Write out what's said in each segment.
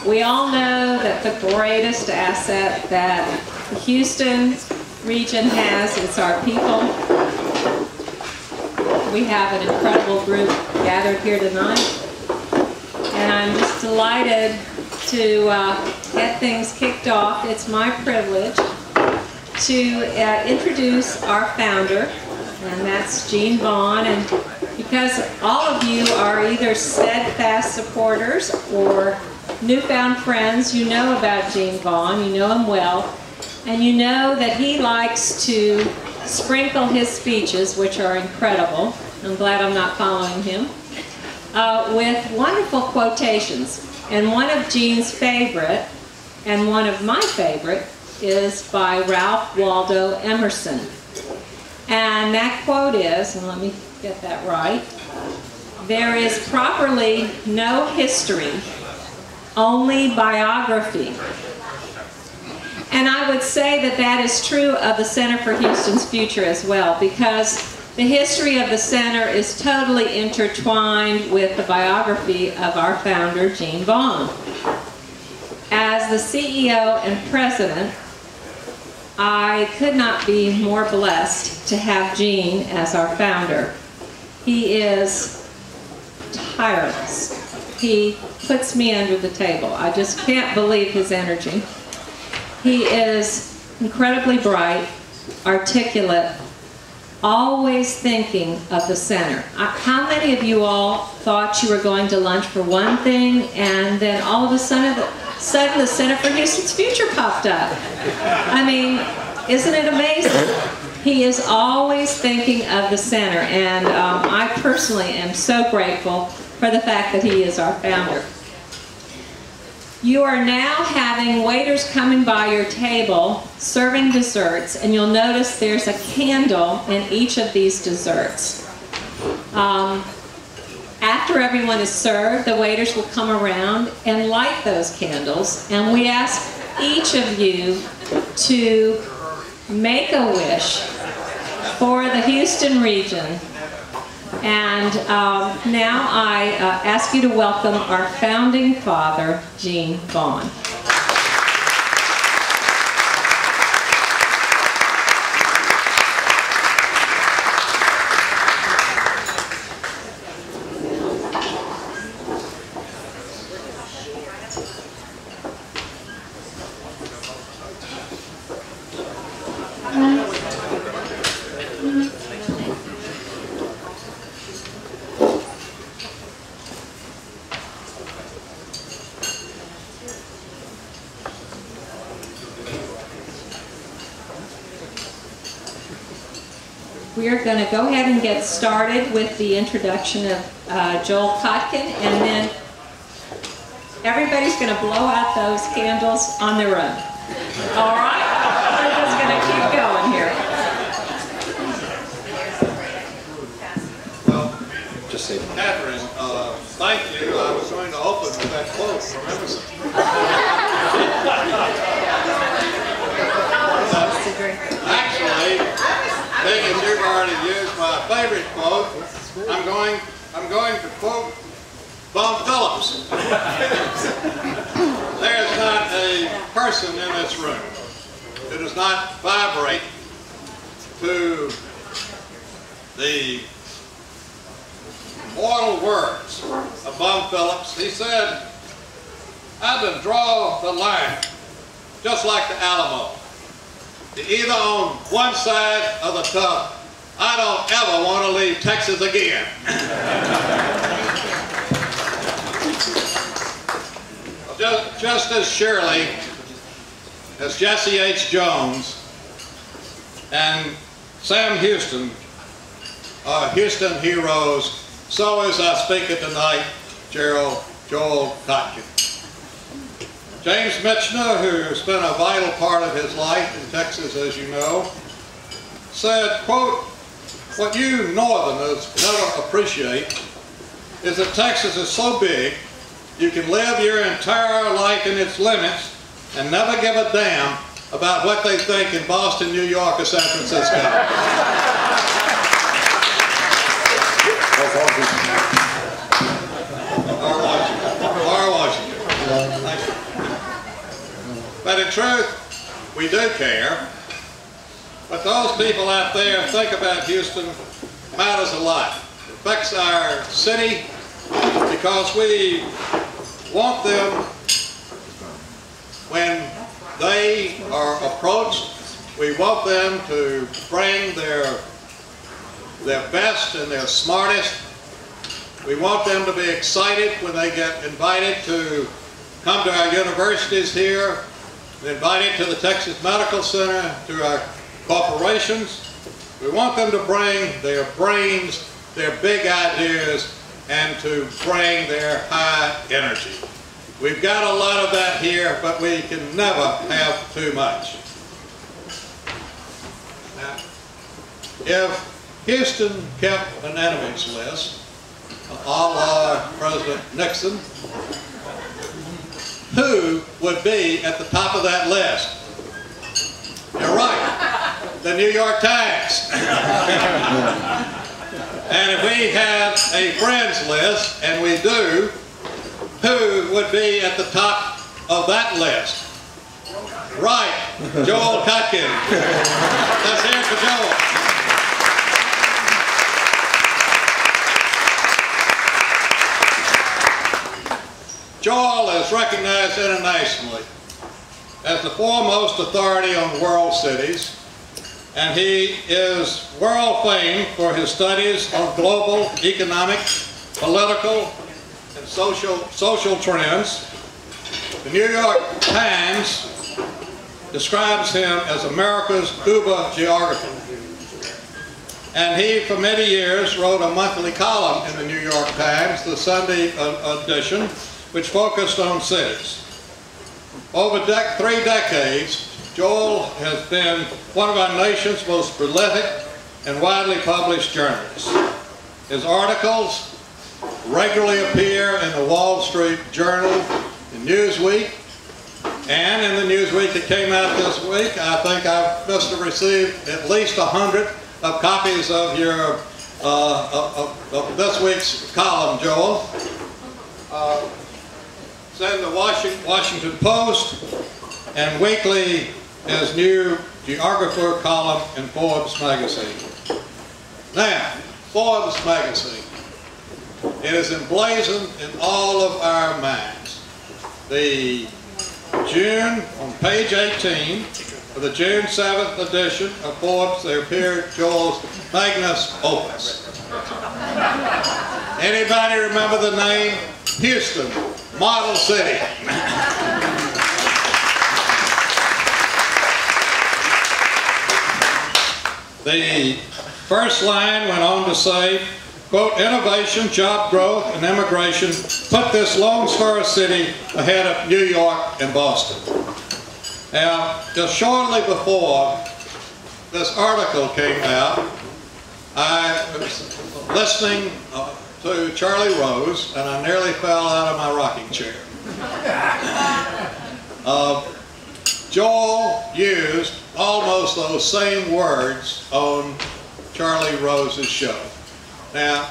We all know that the greatest asset that the Houston region has is our people. We have an incredible group gathered here tonight, and I'm just delighted to get things kicked off. It's my privilege to introduce our founder, and that's Gene Vaughan. And because all of you are either steadfast supporters or newfound friends, you know about Gene Vaughan, you know him well, and you know that he likes to sprinkle his speeches, which are incredible, I'm glad I'm not following him, with wonderful quotations. And one of Gene's favorite, and one of my favorite, is by Ralph Waldo Emerson. And that quote is, and let me get that right, "There is properly no history, only biography." And I would say that that is true of the Center for Houston's Future as well, because the history of the center is totally intertwined with the biography of our founder, Gene Vaughan. As the CEO and president, I could not be more blessed to have Gene as our founder. He is tireless. He puts me under the table. I just can't believe his energy. He is incredibly bright, articulate, always thinking of the center. How many of you all thought you were going to lunch for one thing, and then all of a sudden the Center for Houston's Future popped up? I mean, isn't it amazing? He is always thinking of the center, and I personally am so grateful for the fact that he is our founder. You are now having waiters coming by your table serving desserts, and you'll notice there's a candle in each of these desserts. After everyone is served, the waiters will come around and light those candles, and we ask each of you to make a wish for the Houston region. And now I ask you to welcome our founding father, Gene Vaughan. We are going to go ahead and get started with the introduction of Joel Kotkin, and then everybody's going to blow out those candles on their own. All right? We're just going to keep going here. Well, just say Catherine, thank you. I was going to open with that quote from Emerson. Actually, being as you've already used my favorite quote, I'm going to quote Bob Phillips. There is not a person in this room who does not vibrate to the immortal words of Bob Phillips. He said, "I had to draw the line just like the Alamo. You're either on one side of the tub. I don't ever want to leave Texas again." Just as surely as Jesse H. Jones and Sam Houston are Houston heroes, so is our speaker tonight, Joel Kotkin. James Michener, who spent a vital part of his life in Texas, as you know, said, quote, "What you Northerners never appreciate is that Texas is so big you can live your entire life in its limits and never give a damn about what they think in Boston, New York, or San Francisco." Or Washington. But in truth, we do care. But those people out there think about Houston matters a lot. It affects our city because we want them, when they are approached, we want them to bring their best and their smartest. We want them to be excited when they get invited to come to our universities here, invited to the Texas Medical Center, to our corporations. We want them to bring their brains, their big ideas, and to bring their high energy. We've got a lot of that here, but we can never have too much. Now, if Houston kept an enemies list, a la President Nixon, who would be at the top of that list? You're right, the New York Times. And if we had a friends list, and we do, who would be at the top of that list? Right, Joel Kotkin. Let's hear it for Joel. Joel is recognized internationally as the foremost authority on world cities, and he is world famed for his studies on global economic, political, and social trends. The New York Times describes him as America's Uber geographer. And he, for many years, wrote a monthly column in the New York Times, the Sunday edition, which focused on cities. Over 3 decades, Joel has been one of our nation's most prolific and widely published journalists. His articles regularly appear in the Wall Street Journal, in Newsweek, and in the Newsweek that came out this week. I think I must have received at least 100 of copies of your of this week's column, Joel. It's in the Washington Post, and weekly his new geographer column in Forbes magazine. Now, Forbes magazine. It is emblazoned in all of our minds. The June, on page 18, of the June 7th edition of Forbes, there appeared Joel's magnus opus. Anybody remember the name? Houston, Model City. The first line went on to say, quote, innovation, job growth, and immigration put this Lone Star city ahead of New York and Boston. Now, just shortly before this article came out, I was listening to Charlie Rose, and I nearly fell out of my rocking chair. Joel used almost those same words on Charlie Rose's show. Now,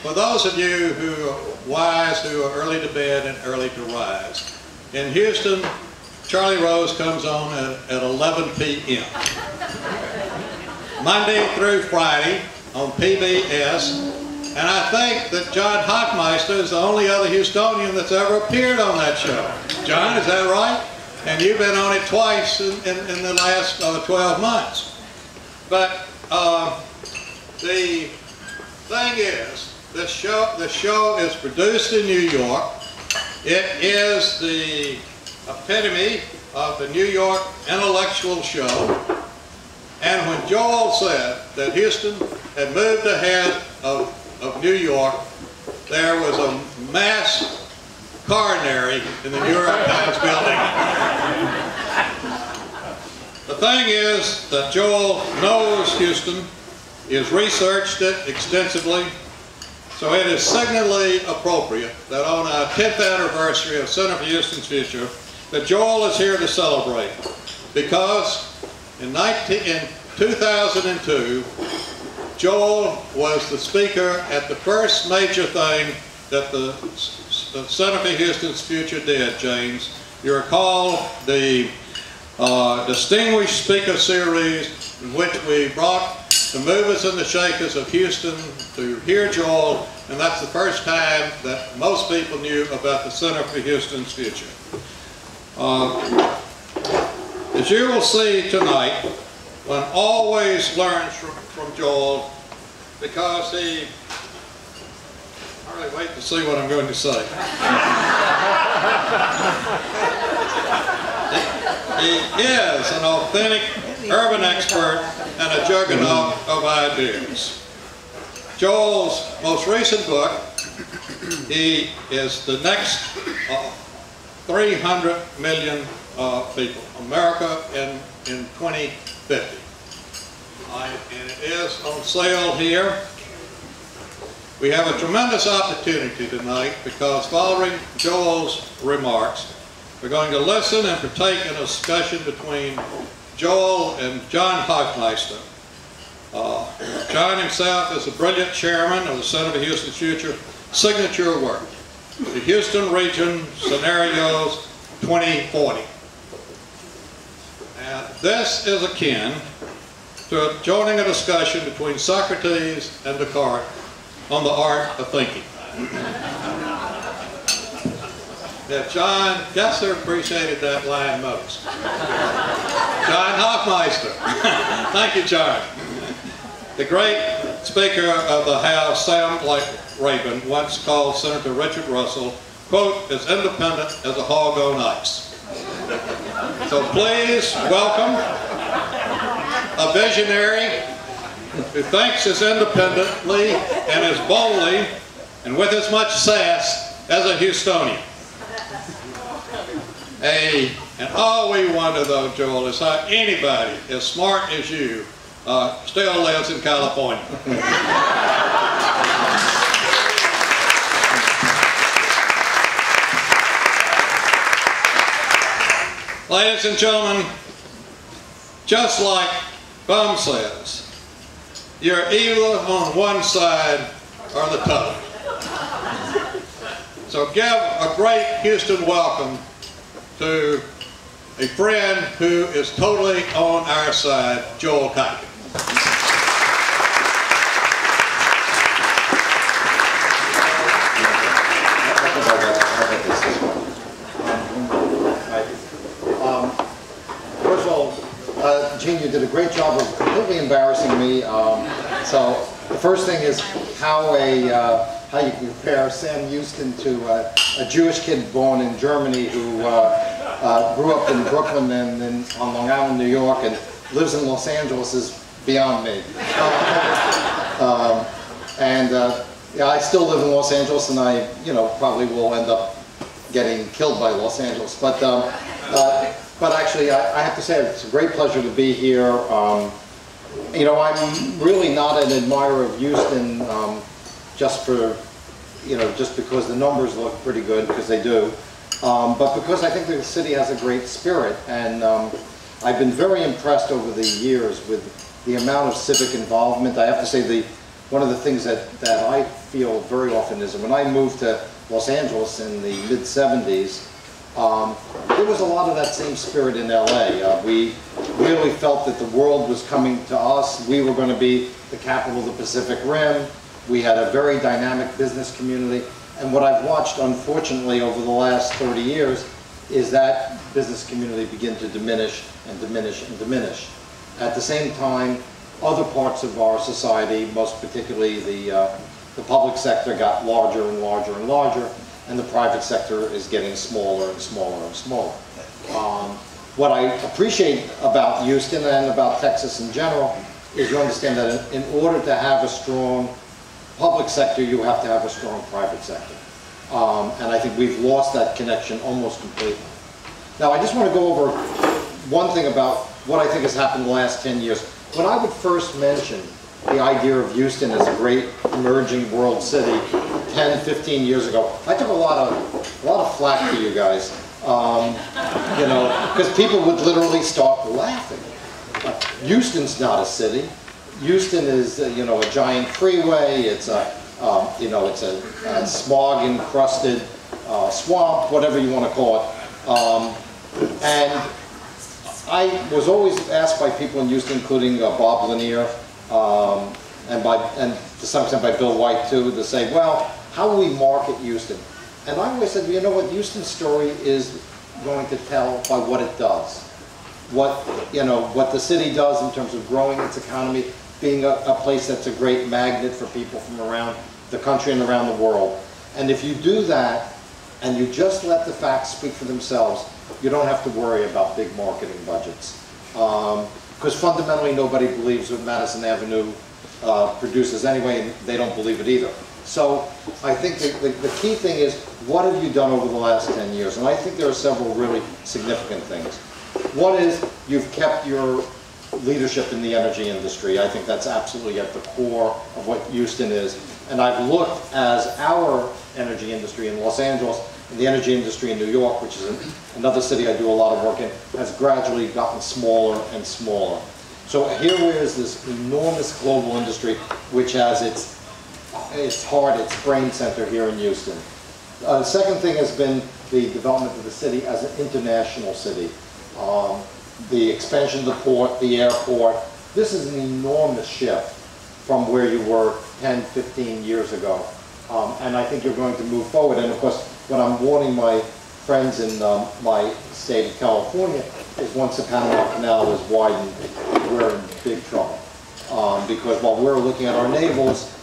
for those of you who are wise, who are early to bed and early to rise, in Houston, Charlie Rose comes on at 11 p.m. Monday through Friday on PBS, and I think that John Hoffmeister is the only other Houstonian that's ever appeared on that show. John, is that right? And you've been on it twice in the last 12 months. But the thing is, the show is produced in New York. It is the epitome of the New York intellectual show. And when Joel said that Houston had moved ahead of New York, there was a mass coronary in the New York Times building. The thing is that Joel knows Houston. He has researched it extensively. So it is signally appropriate that on our 10th anniversary of Center for Houston's Future, that Joel is here to celebrate. Because in 2002, Joel was the speaker at the first major thing that the Center for Houston's Future did, James. You recall the Distinguished Speaker Series in which we brought the movers and the shakers of Houston to hear Joel, and that's the first time that most people knew about the Center for Houston's Future. As you will see tonight, one always learns from Joel because I really wait to see what I'm going to say. He is an authentic urban expert and a juggernaut of ideas. Joel's most recent book, he is the next 300 million people, America in 2050. And it is on sale here. We have a tremendous opportunity tonight because following Joel's remarks, we're going to listen and partake in a discussion between Joel and John Hoffmeister. John himself is a brilliant chairman of the Center for Houston's Future signature work, the Houston Region Scenarios 2040. And this is akin to joining a discussion between Socrates and Descartes on the art of thinking. Yeah, John Gessler appreciated that line most. John Hoffmeister. Thank you, John. The great Speaker of the House, Sam Rabin, once called Senator Richard Russell, quote, as independent as a hog on ice. So please welcome a visionary who thinks as independently and as boldly and with as much sass as a Houstonian. And all we wonder though, Joel, is how anybody as smart as you still lives in California. Ladies and gentlemen, just like Bum says, you're either on one side or the t'other. So give a great Houston welcome to a friend who is totally on our side, Joel Kotkin. First of all, Gene, you did a great job of completely embarrassing me. So the first thing is how you compare Sam Houston to a Jewish kid born in Germany who grew up in Brooklyn and then on Long Island, New York, and lives in Los Angeles is beyond me. Yeah, I still live in Los Angeles, and I, probably will end up getting killed by Los Angeles. But actually, I have to say it's a great pleasure to be here. I'm really not an admirer of Houston just because the numbers look pretty good, because they do, but because I think the city has a great spirit, and I've been very impressed over the years with the amount of civic involvement. I have to say one of the things that I feel very often is when I moved to Los Angeles in the mid-'70s, there was a lot of that same spirit in LA. We really felt that the world was coming to us. We were going to be the capital of the Pacific Rim. We had a very dynamic business community. And what I've watched, unfortunately, over the last 30 years is that business community begin to diminish and diminish and diminish. At the same time, other parts of our society, most particularly the public sector, got larger and larger and larger, and the private sector is getting smaller and smaller and smaller. What I appreciate about Houston and about Texas in general is you understand that in order to have a strong public sector, you have to have a strong private sector. And I think we've lost that connection almost completely. Now, I just want to go over one thing about what I think has happened in the last 10 years. When I would first mention the idea of Houston as a great emerging world city 10, 15 years ago, I took a lot of flack for you guys, because people would literally start laughing. Houston's not a city. Houston is, a giant freeway. It's a smog-encrusted swamp, whatever you want to call it. And I was always asked by people in Houston, including Bob Lanier, and to some extent by Bill White too, to say, well, how will we market Houston? And I always said, you know what, Houston's story is going to tell by what it does. What the city does in terms of growing its economy, being a place that's a great magnet for people from around the country and around the world. And if you do that, and you just let the facts speak for themselves, you don't have to worry about big marketing budgets. Because fundamentally nobody believes what Madison Avenue produces anyway, and they don't believe it either. So I think the key thing is, what have you done over the last 10 years? And I think there are several really significant things. One is you've kept your leadership in the energy industry. I think that's absolutely at the core of what Houston is. And I've looked as our energy industry in Los Angeles and the energy industry in New York, which is another city I do a lot of work in, has gradually gotten smaller and smaller. So here is this enormous global industry which has its heart, its brain center here in Houston. The second thing has been the development of the city as an international city. The expansion of the port, the airport. This is an enormous shift from where you were 10, 15 years ago. And I think you're going to move forward. And of course, what I'm warning my friends in my state of California is once the Panama Canal is widened, we're in big trouble. Because while we're looking at our neighbors,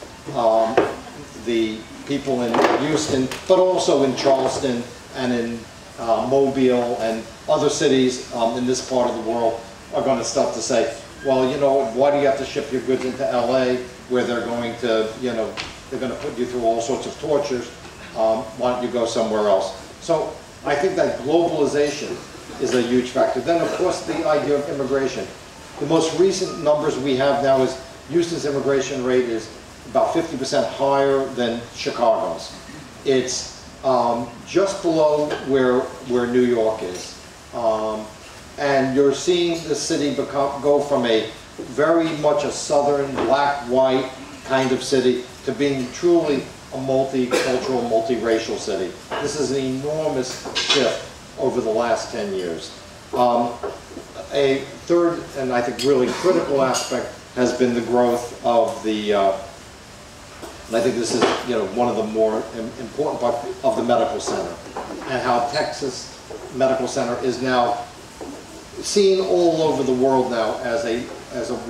the people in Houston, but also in Charleston and in Mobile and other cities in this part of the world are going to start to say, well, you know, why do you have to ship your goods into LA where they're going to, you know, they're going to put you through all sorts of tortures. Why don't you go somewhere else? So I think that globalization is a huge factor. Then, of course, the idea of immigration. The most recent numbers we have now is Houston's immigration rate is about 50% higher than Chicago's. It's just below where New York is. And you're seeing the city go from a very much a southern, black-white kind of city to being truly a multicultural, multiracial city. This is an enormous shift over the last 10 years. A third, and I think really critical aspect, has been the growth of the, and I think this is, you know, one of the more important parts of the medical center, and how Texas Medical Center is now seen all over the world now as a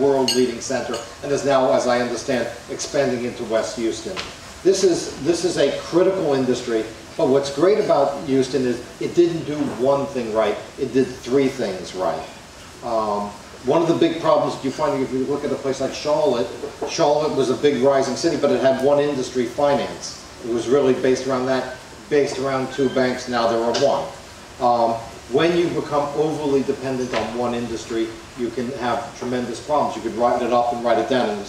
world-leading center, and is now, as I understand, expanding into West Houston. This is a critical industry, but what's great about Houston is it didn't do one thing right, it did three things right. One of the big problems you find if you look at a place like Charlotte, Charlotte was a big rising city, but it had one industry, finance. It was really based around that, based around two banks, now there are one. When you become overly dependent on one industry, you can have tremendous problems. You could write it up and write it down. And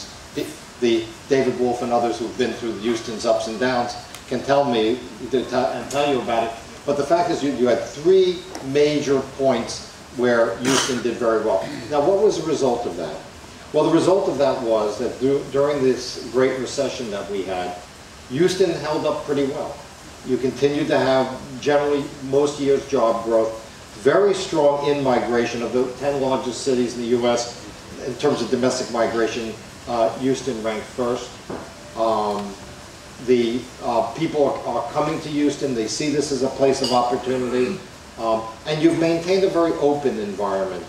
the David Wolf and others who've been through Houston's ups and downs can tell me and tell you about it. But the fact is you had three major points where Houston did very well. Now, what was the result of that? Well, the result of that was that during this great recession that we had, Houston held up pretty well. You continued to have generally most years job growth, very strong in-migration. Of the 10 largest cities in the U.S. in terms of domestic migration, Houston ranked first. The people are coming to Houston. They see this as a place of opportunity. And you've maintained a very open environment,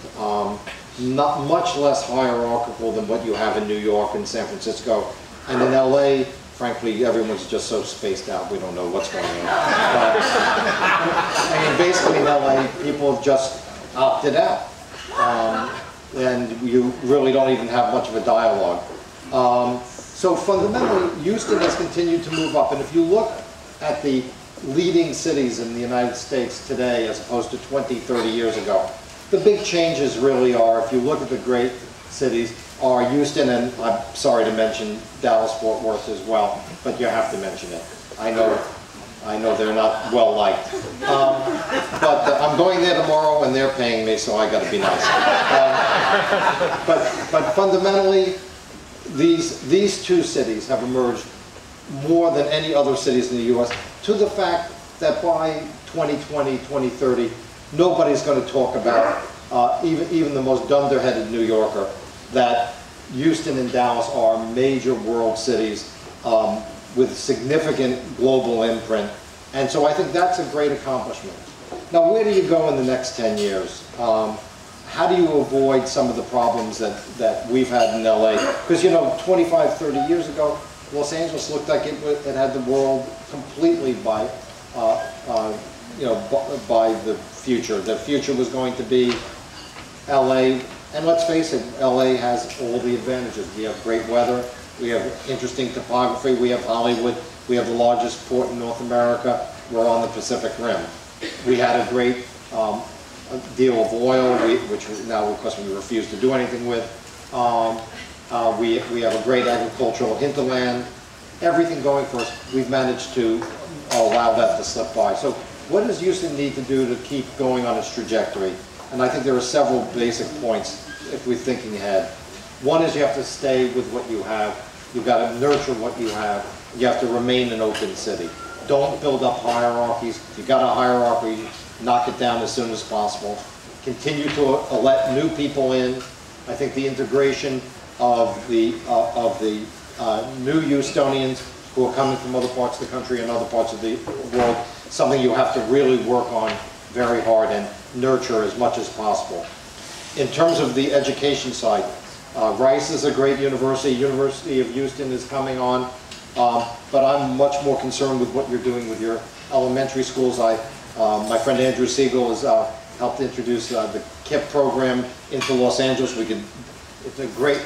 not much less hierarchical than what you have in New York and San Francisco. And in LA, frankly, everyone's just so spaced out, we don't know what's going on. But, I mean, basically in LA, people have just opted out. And you really don't even have much of a dialogue. So fundamentally, Houston has continued to move up. And if you look at the leading cities in the United States today as opposed to 20, 30 years ago, the big changes really are, if you look at the great cities, are Houston, and I'm sorry to mention Dallas-Fort Worth as well, but you have to mention it. I know they're not well liked. But I'm going there tomorrow and they're paying me, so I got to be nice. But fundamentally, these two cities have emerged more than any other cities in the U.S. to the fact that by 2020, 2030, nobody's going to talk about, even the most dunderheaded New Yorker, that Houston and Dallas are major world cities with significant global imprint. And so I think that's a great accomplishment. Now, where do you go in the next 10 years? How do you avoid some of the problems that we've had in LA? Because, you know, 25, 30 years ago, Los Angeles looked like it had the world completely by the future. The future was going to be LA, and let's face it, LA has all the advantages. We have great weather, we have interesting topography, we have Hollywood, we have the largest port in North America, we're on the Pacific Rim. We had a great deal of oil, which now, of course, we refuse to do anything with. We have a great agricultural hinterland. Everything going for us, we've managed to allow that to slip by. So what does Houston need to do to keep going on its trajectory? And I think there are several basic points if we're thinking ahead. One is you have to stay with what you have. You've got to nurture what you have. You have to remain an open city. Don't build up hierarchies. If you've got a hierarchy, knock it down as soon as possible. Continue to let new people in. I think the integration of the new Houstonians who are coming from other parts of the country and other parts of the world, something you have to really work on very hard and nurture as much as possible. In terms of the education side, Rice is a great university. University of Houston is coming on, but I'm much more concerned with what you're doing with your elementary schools. My friend Andrew Siegel has helped introduce the KIPP program into Los Angeles. It's a great,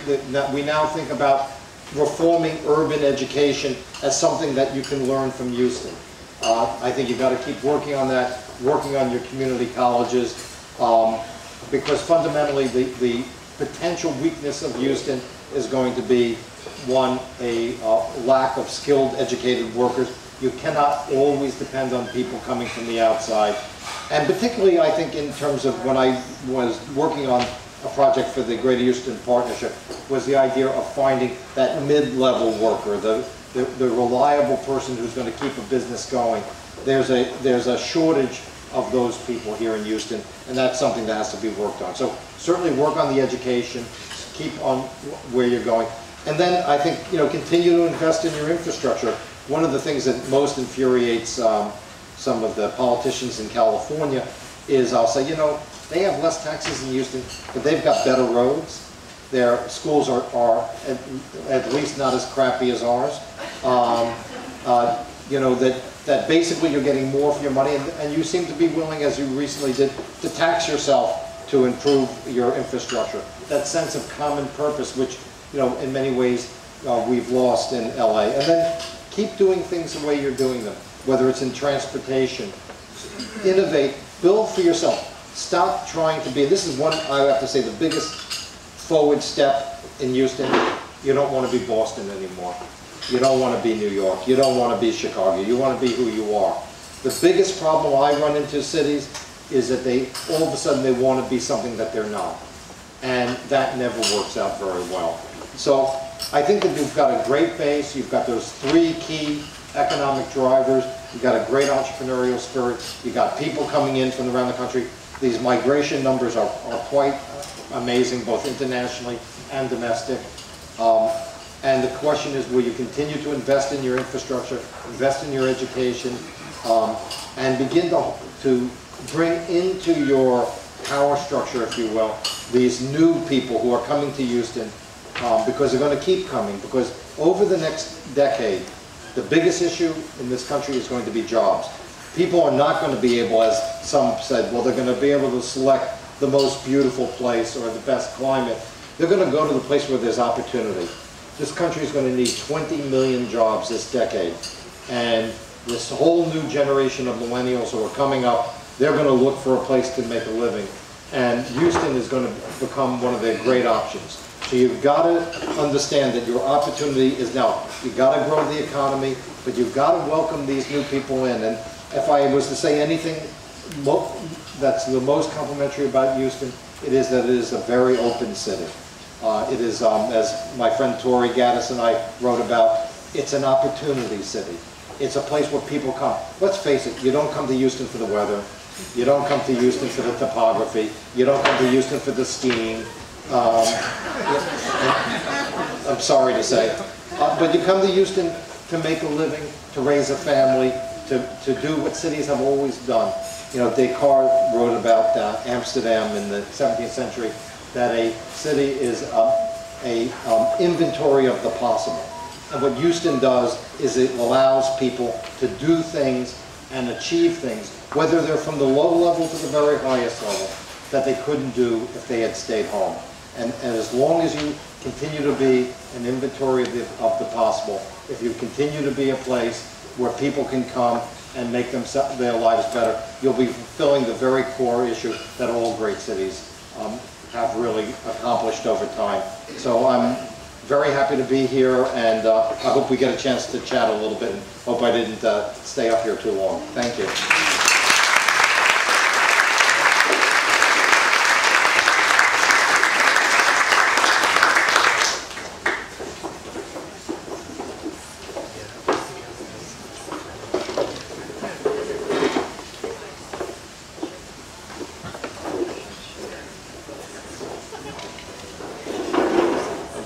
we now think about reforming urban education as something that you can learn from Houston. I think you've got to keep working on that, working on your community colleges, because fundamentally the potential weakness of Houston is going to be, one, a lack of skilled, educated workers. You cannot always depend on people coming from the outside. And particularly, I think, in terms of when I was working on a project for the Greater Houston Partnership, was the idea of finding that mid-level worker, the reliable person who's going to keep a business going. There's a shortage of those people here in Houston, and that's something that has to be worked on. So certainly work on the education, keep on where you're going. And then I think, you know, continue to invest in your infrastructure. One of the things that most infuriates some of the politicians in California is I'll say, you know, they have less taxes in Houston, but they've got better roads. Their schools are at least not as crappy as ours. You know, that basically you're getting more for your money, and you seem to be willing, as you recently did, to tax yourself to improve your infrastructure. That sense of common purpose, which, you know, in many ways we've lost in LA. And then keep doing things the way you're doing them, whether it's in transportation. Innovate, build for yourself. Stop trying to be, this is one, I have to say, the biggest forward step in Houston. You don't want to be Boston anymore. You don't want to be New York. You don't want to be Chicago. You want to be who you are. The biggest problem I run into cities is that all of a sudden they want to be something that they're not. And that never works out very well. So I think that you've got a great base. You've got those three key economic drivers. You've got a great entrepreneurial spirit. You've got people coming in from around the country. These migration numbers are quite amazing, both internationally and domestic. And the question is, will you continue to invest in your infrastructure, invest in your education, and begin to bring into your power structure, if you will, these new people who are coming to Houston, because they're going to keep coming. Because over the next decade, the biggest issue in this country is going to be jobs. People are not going to be able, as some said, well, they're going to be able to select the most beautiful place or the best climate. They're going to go to the place where there's opportunity. This country is going to need 20 million jobs this decade. And this whole new generation of millennials who are coming up, they're going to look for a place to make a living. And Houston is going to become one of their great options. So you've got to understand that your opportunity is now. You've got to grow the economy, but you've got to welcome these new people in. And if I was to say anything that's the most complimentary about Houston, it is that it is a very open city. It is, as my friend Tori Gaddis and I wrote about, it's an opportunity city. It's a place where people come. Let's face it, you don't come to Houston for the weather. You don't come to Houston for the topography. You don't come to Houston for the skiing. I'm sorry to say. But you come to Houston to make a living, to raise a family, to do what cities have always done. You know, Descartes wrote about Amsterdam in the 17th century, that a city is an inventory of the possible. And what Houston does is it allows people to do things and achieve things, whether they're from the low level to the very highest level, that they couldn't do if they had stayed home. And as long as you continue to be an inventory of the possible, if you continue to be a place where people can come and make their lives better, you'll be fulfilling the very core issue that all great cities have really accomplished over time. So I'm very happy to be here, and I hope we get a chance to chat a little bit, and hope I didn't stay up here too long. Thank you.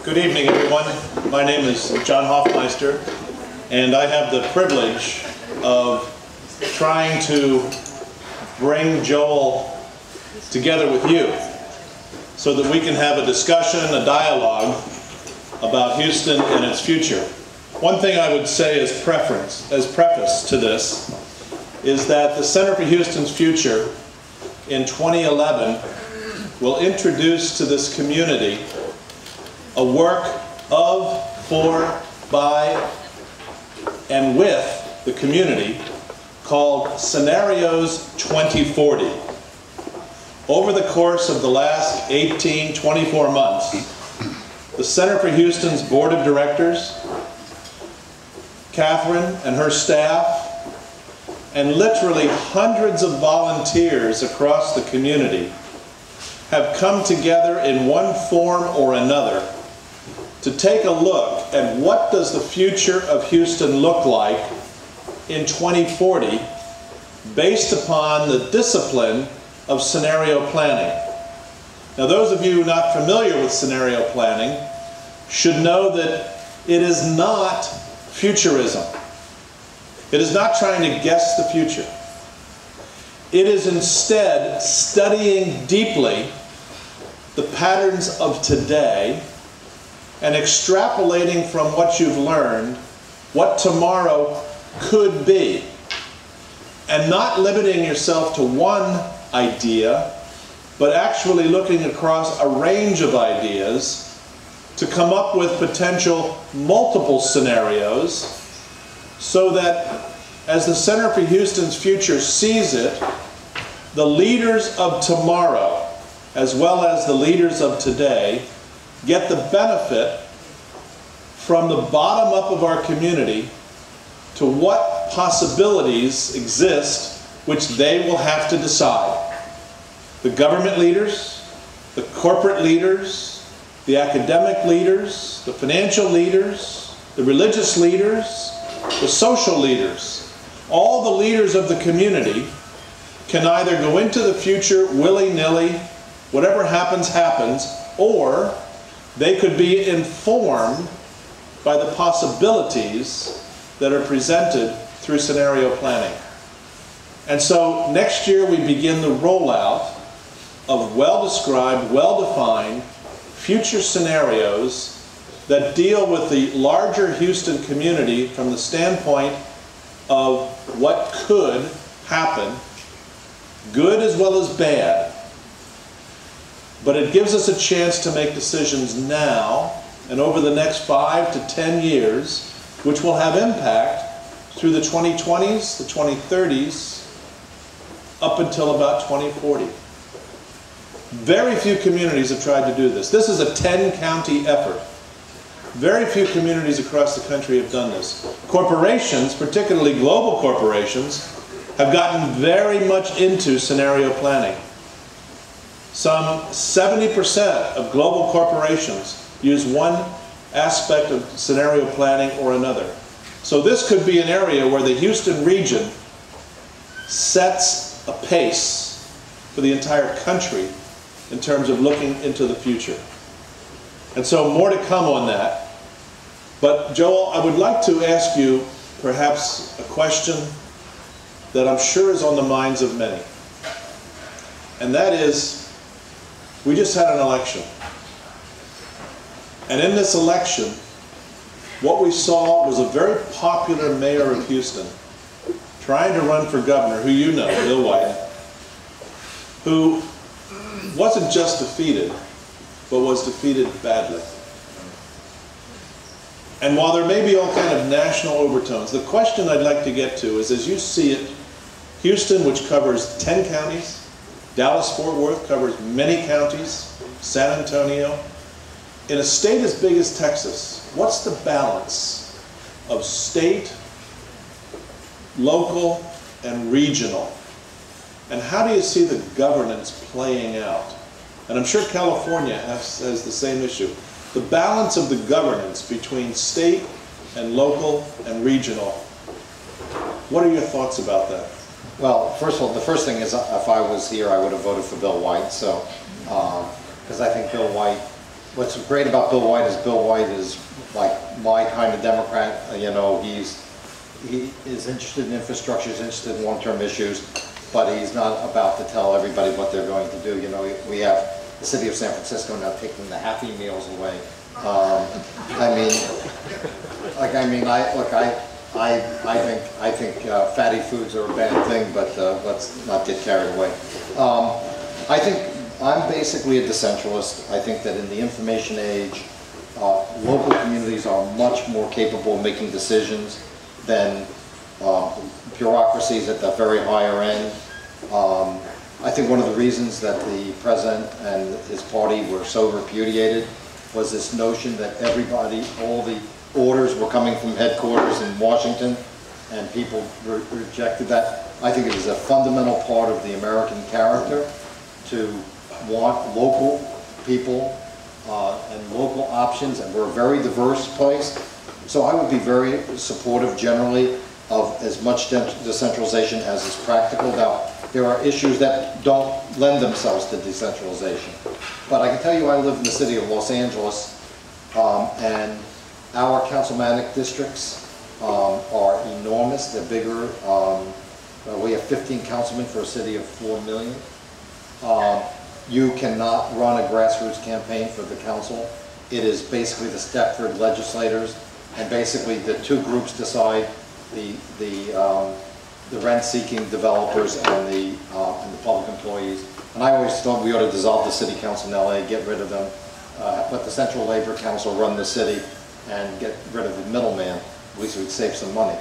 Good evening, everyone. My name is John Hoffmeister, and I have the privilege of trying to bring Joel together with you so that we can have a discussion, a dialogue about Houston and its future. One thing I would say as preface to this is that the Center for Houston's Future in 2011 will introduce to this community a work of, for, by, and with the community called Scenarios 2040. Over the course of the last 24 months, the Center for Houston's Board of Directors, Catherine and her staff, and literally hundreds of volunteers across the community have come together in one form or another to take a look at what does the future of Houston look like in 2040 based upon the discipline of scenario planning. Now, those of you not familiar with scenario planning should know that it is not futurism. It is not trying to guess the future. It is instead studying deeply the patterns of today and extrapolating from what you've learned what tomorrow could be, and not limiting yourself to one idea, but actually looking across a range of ideas to come up with potential multiple scenarios, so that as the Center for Houston's Future sees it, the leaders of tomorrow as well as the leaders of today get the benefit from the bottom up of our community to what possibilities exist which they will have to decide. The government leaders, the corporate leaders, the academic leaders, the financial leaders, the religious leaders, the social leaders, all the leaders of the community can either go into the future willy-nilly, whatever happens, happens, or they could be informed by the possibilities that are presented through scenario planning. And so next year we begin the rollout of well-described, well-defined future scenarios that deal with the larger Houston community from the standpoint of what could happen, good as well as bad. But it gives us a chance to make decisions now and over the next 5 to 10 years, which will have impact through the 2020s, the 2030s, up until about 2040. Very few communities have tried to do this. This is a 10-county effort. Very few communities across the country have done this. Corporations, particularly global corporations, have gotten very much into scenario planning. Some 70% of global corporations use one aspect of scenario planning or another. So this could be an area where the Houston region sets a pace for the entire country in terms of looking into the future. And so more to come on that. But Joel, I would like to ask you perhaps a question that I'm sure is on the minds of many. And that is, we just had an election. And in this election, what we saw was a very popular mayor of Houston trying to run for governor, who you know, Bill White, who wasn't just defeated, but was defeated badly. And while there may be all kind of national overtones, the question I'd like to get to is, as you see it, Houston, which covers 10 counties, Dallas-Fort Worth covers many counties, San Antonio, in a state as big as Texas, what's the balance of state, local, and regional? And how do you see the governance playing out? And I'm sure California has the same issue. The balance of the governance between state and local and regional. What are your thoughts about that? Well, first of all, the first thing is, if I was here, I would have voted for Bill White. So, because I think Bill White, what's great about Bill White is like my kind of Democrat. You know, he is interested in infrastructure, he's interested in long-term issues, but he's not about to tell everybody what they're going to do. You know, we have the city of San Francisco now taking the Happy Meals away. I think fatty foods are a bad thing, but let's not get carried away. I think I'm basically a decentralist. I think that in the information age, local communities are much more capable of making decisions than bureaucracies at the very higher end. I think one of the reasons that the president and his party were so repudiated was this notion that everybody, all the orders were coming from headquarters in Washington, and people rejected that. I think it is a fundamental part of the American character to want local people and local options, and we're a very diverse place. So I would be very supportive generally of as much decentralization as is practical. Now, there are issues that don't lend themselves to decentralization. But I can tell you I live in the city of Los Angeles, and our councilmanic districts are enormous. They're bigger. We have 15 councilmen for a city of 4 million. You cannot run a grassroots campaign for the council. It is basically the Stepford legislators, and basically the two groups decide, the rent-seeking developers and the public employees. And I always thought we ought to dissolve the city council in LA, get rid of them, let the Central Labor Council run the city, and get rid of the middleman. At least we'd save some money.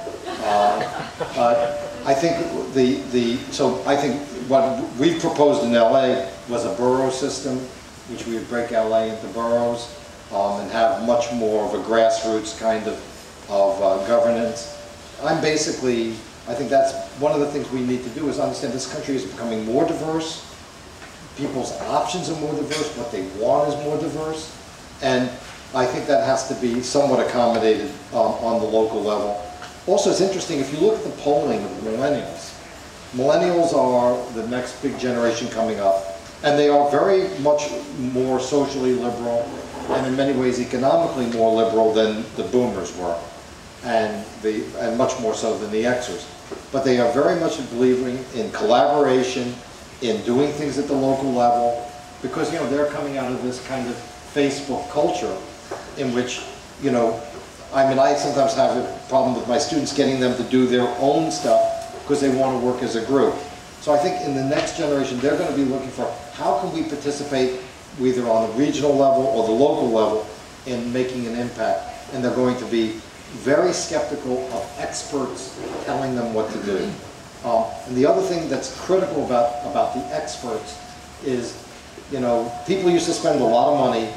I think I think what we proposed in LA was a borough system, which we would break LA into boroughs and have much more of a grassroots kind of governance. I think that's one of the things we need to do, is understand this country is becoming more diverse. People's options are more diverse. What they want is more diverse. And I think that has to be somewhat accommodated on the local level. Also, it's interesting, if you look at the polling of millennials, millennials are the next big generation coming up, and they are very much more socially liberal, and in many ways economically more liberal than the boomers were, and much more so than the Xers. But they are very much believing in collaboration, in doing things at the local level, because, you know, they're coming out of this kind of Facebook culture in which, you know, I sometimes have a problem with my students getting them to do their own stuff because they want to work as a group. So I think in the next generation, they're going to be looking for how can we participate either on the regional level or the local level in making an impact. And they're going to be very skeptical of experts telling them what to do. And the other thing that's critical about the experts is, you know, people used to spend a lot of money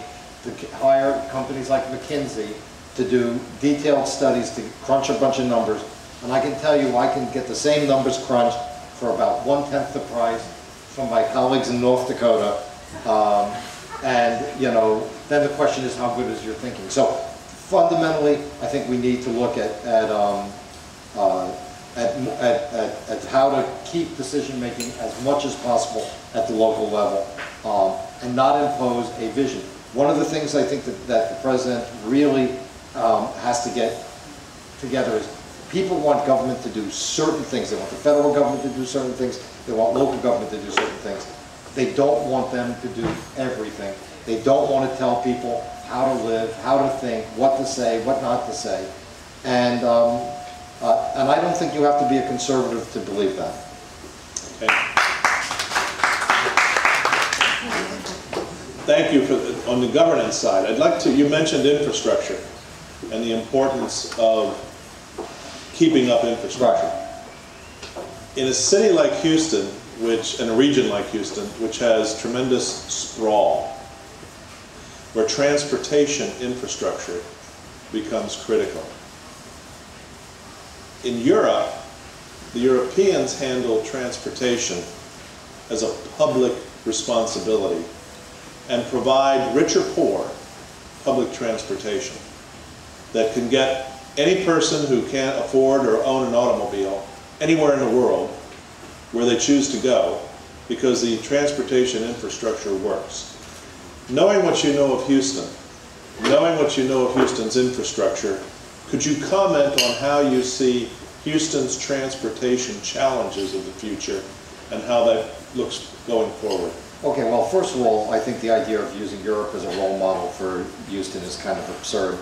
to hire companies like McKinsey to do detailed studies to crunch a bunch of numbers. And I can tell you, I can get the same numbers crunched for about 1/10 the price from my colleagues in North Dakota. And, you know, then the question is, how good is your thinking? So fundamentally, I think we need to look at how to keep decision-making as much as possible at the local level, and not impose a vision. One of the things I think that the President really has to get together is people want government to do certain things. They want the federal government to do certain things. They want local government to do certain things. They don't want them to do everything. They don't want to tell people how to live, how to think, what to say, what not to say. And I don't think you have to be a conservative to believe that. Okay. Thank you. On the governance side, I'd like to, you mentioned infrastructure and the importance of keeping up infrastructure. Right. In a city like Houston, and a region like Houston, which has tremendous sprawl, where transportation infrastructure becomes critical. In Europe, the Europeans handle transportation as a public responsibility and provide, rich or poor, public transportation that can get any person who can't afford or own an automobile anywhere in the world where they choose to go, because the transportation infrastructure works. Knowing what you know of Houston, knowing what you know of Houston's infrastructure, could you comment on how you see Houston's transportation challenges of the future and how that looks going forward? Okay, well, first of all, I think the idea of using Europe as a role model for Houston is kind of absurd,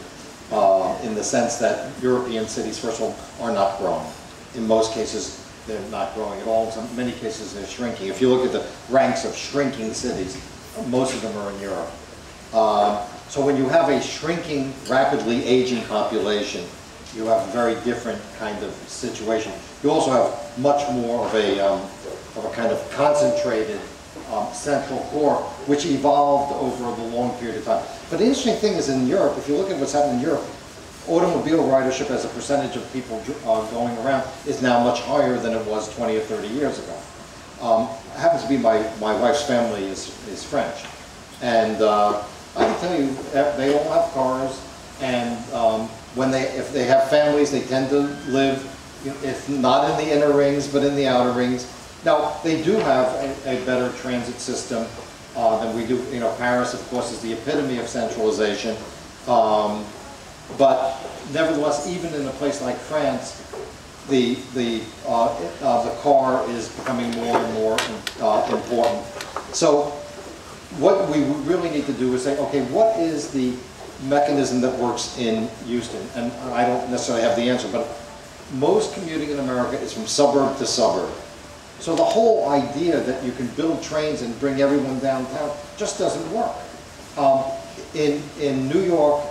in the sense that European cities, first of all, are not growing. In most cases, they're not growing at all. In many cases, they're shrinking. If you look at the ranks of shrinking cities, most of them are in Europe. So when you have a shrinking, rapidly aging population, you have a very different kind of situation. You also have much more of a kind of concentrated central core, which evolved over the long period of time. But the interesting thing is, in Europe, if you look at what's happening in Europe, automobile ridership as a percentage of people going around is now much higher than it was 20 or 30 years ago. It happens to be my wife's family is French. And I can tell you, they all have cars, and if they have families, they tend to live, if not in the inner rings, but in the outer rings. Now, they do have a better transit system than we do. You know, Paris, of course, is the epitome of centralization. But nevertheless, even in a place like France, the car is becoming more and more important. So what we really need to do is say, okay, what is the mechanism that works in Houston? And I don't necessarily have the answer, but most commuting in America is from suburb to suburb. So the whole idea that you can build trains and bring everyone downtown just doesn't work. In New York,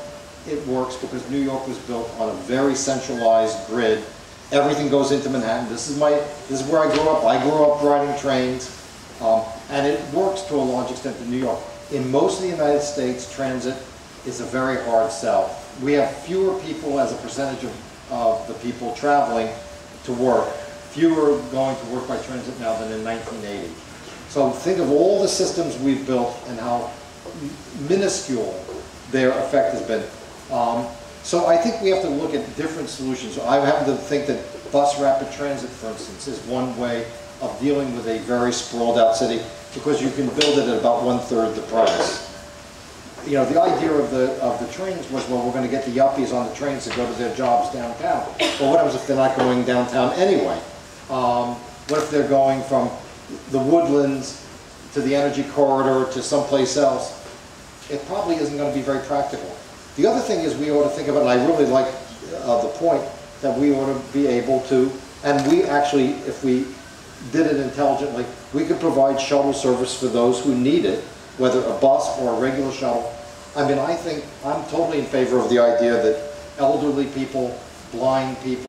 it works because New York was built on a very centralized grid. Everything goes into Manhattan. This is where I grew up. I grew up riding trains, and it works to a large extent in New York. In most of the United States, transit is a very hard sell. We have fewer people as a percentage of the people traveling to work, fewer going to work by transit now than in 1980. So think of all the systems we've built and how minuscule their effect has been. So I think we have to look at different solutions. I happen to think that bus rapid transit, for instance, is one way of dealing with a very sprawled out city, because you can build it at about 1/3 the price. You know, the idea of the trains was, well, we're going to get the yuppies on the trains to go to their jobs downtown. Well, what happens if they're not going downtown anyway? What if they're going from the Woodlands to the Energy Corridor to someplace else? It probably isn't going to be very practical. The other thing is, we ought to think about, and I really like the point, that we ought to be able to, and we actually, if we did it intelligently, we could provide shuttle service for those who need it, whether a bus or a regular shuttle. I mean, I think I'm totally in favor of the idea that elderly people, blind people,